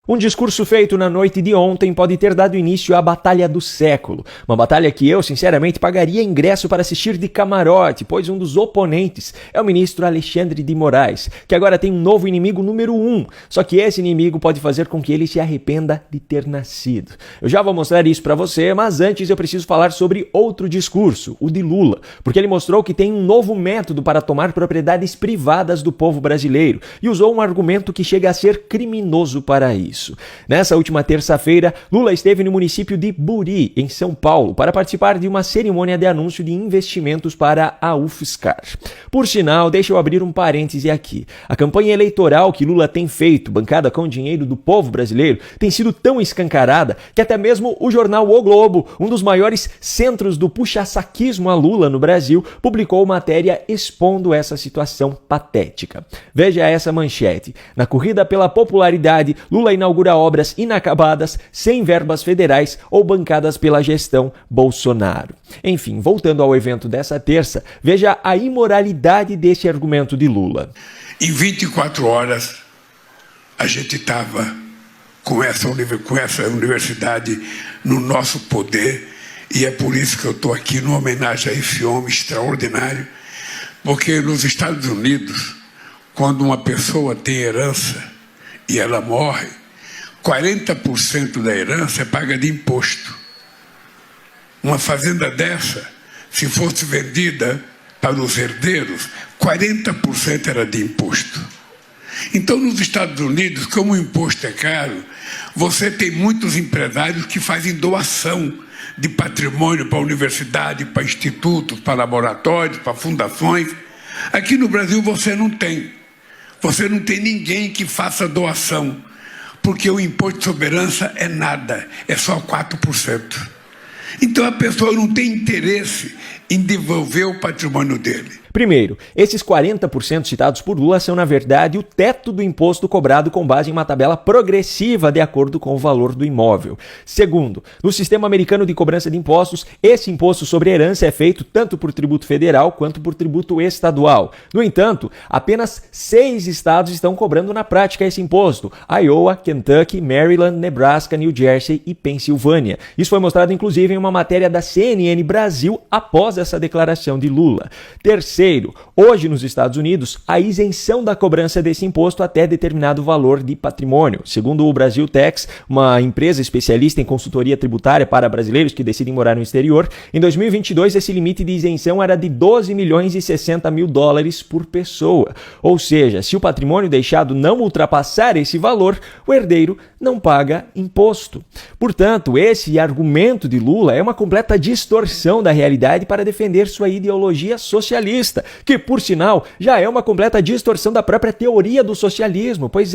Um discurso feito na noite de ontem pode ter dado início à batalha do século. Uma batalha que eu, sinceramente, pagaria ingresso para assistir de camarote, pois um dos oponentes é o ministro Alexandre de Moraes, que agora tem um novo inimigo número 1. Só que esse inimigo pode fazer com que ele se arrependa de ter nascido. Eu já vou mostrar isso para você, mas antes eu preciso falar sobre outro discurso, o de Lula, porque ele mostrou que tem um novo método para tomar propriedades privadas do povo brasileiro e usou um argumento que chega a ser criminoso para isso. Nessa última terça-feira, Lula esteve no município de Buri, em São Paulo, para participar de uma cerimônia de anúncio de investimentos para a UFSCar. Por sinal, deixa eu abrir um parêntese aqui. A campanha eleitoral que Lula tem feito, bancada com dinheiro do povo brasileiro, tem sido tão escancarada que até mesmo o jornal O Globo, um dos maiores centros do puxa-saquismo a Lula no Brasil, publicou matéria expondo essa situação patética. Veja essa manchete. Na corrida pela popularidade, Lula inaugura obras inacabadas, sem verbas federais ou bancadas pela gestão Bolsonaro. Enfim, voltando ao evento dessa terça, veja a imoralidade desse argumento de Lula. Em 24 horas, a gente estava com essa universidade no nosso poder, e é por isso que eu estou aqui numa homenagem a esse homem extraordinário, porque nos Estados Unidos, quando uma pessoa tem herança e ela morre, 40% da herança é paga de imposto. Uma fazenda dessa, se fosse vendida para os herdeiros, 40% era de imposto. Então, nos Estados Unidos, como o imposto é caro, você tem muitos empresários que fazem doação de patrimônio para a universidade, para institutos, para laboratórios, para fundações. Aqui no Brasil você não tem. Você não tem ninguém que faça doação, porque o imposto de herança é nada, é só 4%. Então a pessoa não tem interesse em devolver o patrimônio dele. Primeiro, esses 40% citados por Lula são, na verdade, o teto do imposto cobrado com base em uma tabela progressiva de acordo com o valor do imóvel. Segundo, no sistema americano de cobrança de impostos, esse imposto sobre herança é feito tanto por tributo federal quanto por tributo estadual. No entanto, apenas 6 estados estão cobrando na prática esse imposto: Iowa, Kentucky, Maryland, Nebraska, New Jersey e Pensilvânia. Isso foi mostrado, inclusive, em uma matéria da CNN Brasil após essa declaração de Lula. Terceiro, hoje nos Estados Unidos, há isenção da cobrança desse imposto até determinado valor de patrimônio. Segundo o Brasil Tax, uma empresa especialista em consultoria tributária para brasileiros que decidem morar no exterior, em 2022 esse limite de isenção era de 12 milhões e 60 mil dólares por pessoa. Ou seja, se o patrimônio deixado não ultrapassar esse valor, o herdeiro não paga imposto. Portanto, esse argumento de Lula é uma completa distorção da realidade para defender sua ideologia socialista, que, por sinal, já é uma completa distorção da própria teoria do socialismo, pois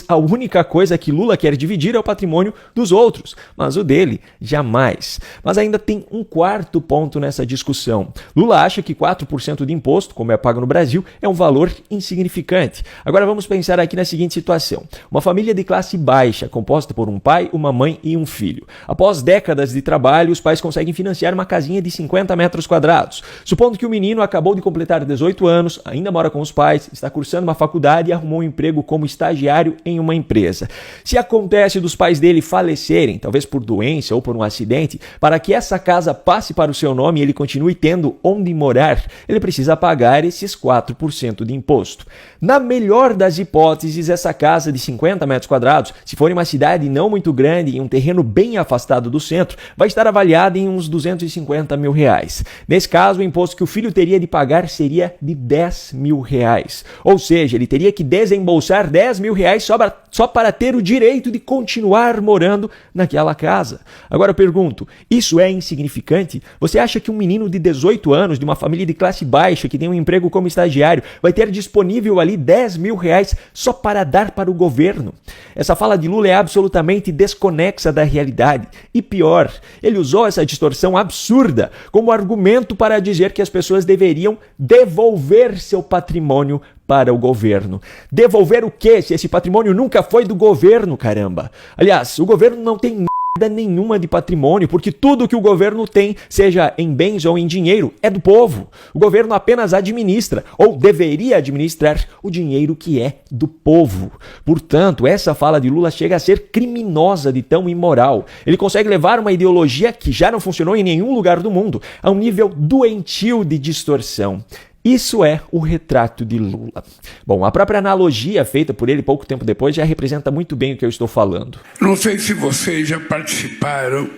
a única coisa que Lula quer dividir é o patrimônio dos outros, mas o dele, jamais. Mas ainda tem um quarto ponto nessa discussão. Lula acha que 4% de imposto, como é pago no Brasil, é um valor insignificante. Agora vamos pensar aqui na seguinte situação. Uma família de classe baixa, composta por um pai, uma mãe e um filho. Após décadas de trabalho, os pais conseguem financiar uma casinha de 50 metros quadrados. Supondo que o menino acabou de completar 18 anos, ainda mora com os pais, está cursando uma faculdade e arrumou um emprego como estagiário em uma empresa. Se acontece dos pais dele falecerem, talvez por doença ou por um acidente, para que essa casa passe para o seu nome e ele continue tendo onde morar, ele precisa pagar esses 4% de imposto. Na melhor das hipóteses, essa casa de 50 metros quadrados, se for em uma cidade não muito grande e um terreno bem afastado do centro, vai estar avaliada em uns 250 mil reais. Nesse caso, o imposto que o filho teria de pagar seria de 10 mil reais. Ou seja, ele teria que desembolsar 10 mil reais só para ter o direito de continuar morando naquela casa. Agora eu pergunto, isso é insignificante? Você acha que um menino de 18 anos, de uma família de classe baixa, que tem um emprego como estagiário, vai ter disponível ali 10 mil reais só para dar para o governo? Essa fala de Lula é absolutamente desconexa da realidade. E pior, ele usou essa distorção absurda como argumento para dizer que as pessoas deveriam devolver seu patrimônio para o governo. Devolver o quê? Se esse patrimônio nunca foi do governo, caramba. Aliás, o governo não tem nenhuma de patrimônio, porque tudo que o governo tem, seja em bens ou em dinheiro, é do povo. O governo apenas administra, ou deveria administrar, o dinheiro que é do povo. Portanto, essa fala de Lula chega a ser criminosa de tão imoral. Ele consegue levar uma ideologia que já não funcionou em nenhum lugar do mundo a um nível doentio de distorção. Isso é o retrato de Lula. Bom, a própria analogia feita por ele pouco tempo depois já representa muito bem o que eu estou falando. Não sei se vocês já participaram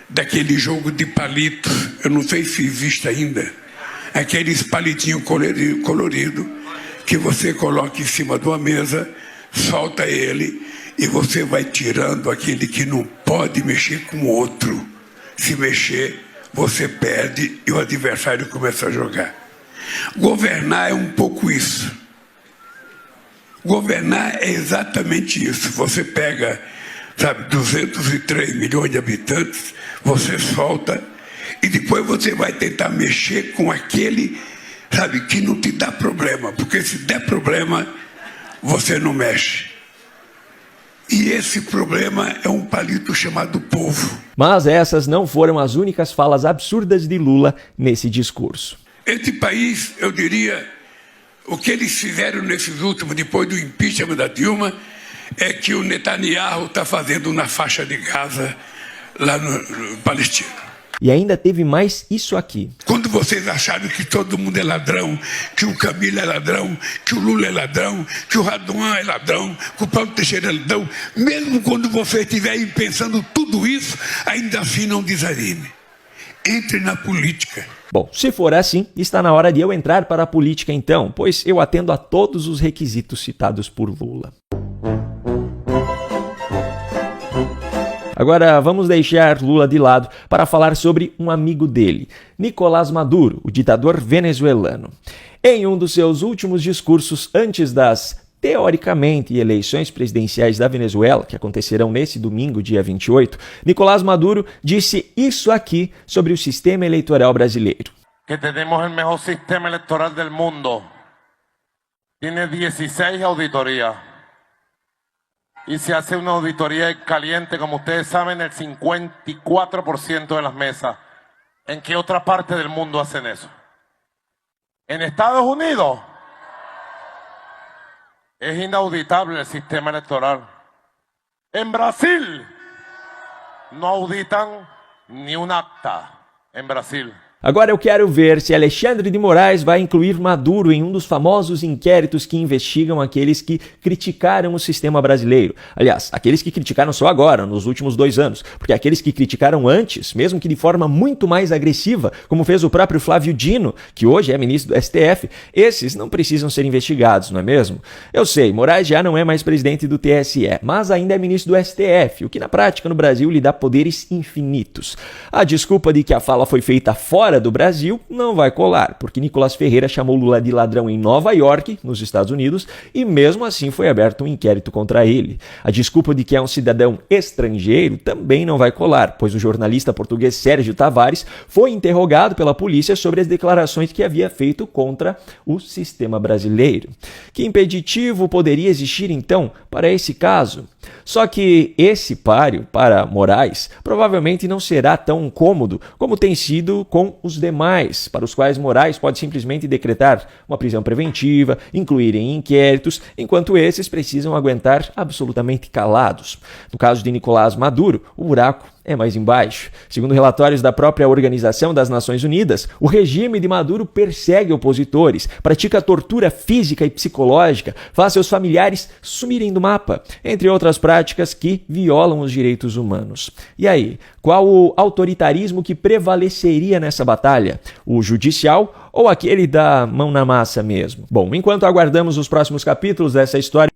daquele jogo de palitos, eu não sei se existe ainda, aqueles palitinhos coloridos que você coloca em cima de uma mesa, solta ele e você vai tirando aquele que não pode mexer com o outro. Se mexer, você perde e o adversário começa a jogar. Governar é um pouco isso. Governar é exatamente isso. Você pega, 203 milhões de habitantes, você solta e depois você vai tentar mexer com aquele, que não te dá problema. Porque se der problema, você não mexe. E esse problema é um palito chamado povo. Mas essas não foram as únicas falas absurdas de Lula nesse discurso. Esse país, eu diria, o que eles fizeram nesses últimos, depois do impeachment da Dilma, é que o Netanyahu está fazendo na faixa de Gaza, lá no Palestina. E ainda teve mais isso aqui. Quando vocês acharam que todo mundo é ladrão, que o Camilo é ladrão, que o Lula é ladrão, que o Raduan é ladrão, que o Paulo Teixeira é ladrão, mesmo quando vocês estiverem pensando tudo isso, ainda assim não desanime. Entre na política. Bom, se for assim, está na hora de eu entrar para a política então, pois eu atendo a todos os requisitos citados por Lula. Agora vamos deixar Lula de lado para falar sobre um amigo dele, Nicolás Maduro, o ditador venezuelano. Em um dos seus últimos discursos antes das teoricamente eleições presidenciais da Venezuela, que acontecerão nesse domingo, dia 28, Nicolás Maduro disse isso aqui sobre o sistema eleitoral brasileiro. Que temos o melhor sistema eleitoral do mundo. Tem 16 auditorias. Y se hace una auditoría caliente, como ustedes saben, el 54% de las mesas. ¿En qué otra parte del mundo hacen eso? En Estados Unidos es inauditable el sistema electoral. En Brasil no auditan ni un acta en Brasil. Agora eu quero ver se Alexandre de Moraes vai incluir Maduro em um dos famosos inquéritos que investigam aqueles que criticaram o sistema brasileiro. Aliás, aqueles que criticaram só agora, nos últimos 2 anos, porque aqueles que criticaram antes, mesmo que de forma muito mais agressiva, como fez o próprio Flávio Dino, que hoje é ministro do STF, esses não precisam ser investigados, não é mesmo? Eu sei, Moraes já não é mais presidente do TSE, mas ainda é ministro do STF, o que na prática no Brasil lhe dá poderes infinitos. A desculpa de que a fala foi feita fora do Brasil não vai colar, porque Nicolás Ferreira chamou Lula de ladrão em Nova York, nos Estados Unidos, e mesmo assim foi aberto um inquérito contra ele. A desculpa de que é um cidadão estrangeiro também não vai colar, pois o jornalista português Sérgio Tavares foi interrogado pela polícia sobre as declarações que havia feito contra o sistema brasileiro. Que impeditivo poderia existir então para esse caso? Só que esse páreo para Moraes provavelmente não será tão cômodo como tem sido com os demais, para os quais Moraes pode simplesmente decretar uma prisão preventiva, incluir em inquéritos, enquanto esses precisam aguentar absolutamente calados. No caso de Nicolás Maduro, o buraco é mais embaixo. Segundo relatórios da própria Organização das Nações Unidas, o regime de Maduro persegue opositores, pratica tortura física e psicológica, faz seus familiares sumirem do mapa, entre outras práticas que violam os direitos humanos. E aí, qual o autoritarismo que prevaleceria nessa batalha? O judicial ou aquele da mão na massa mesmo? Bom, enquanto aguardamos os próximos capítulos dessa história,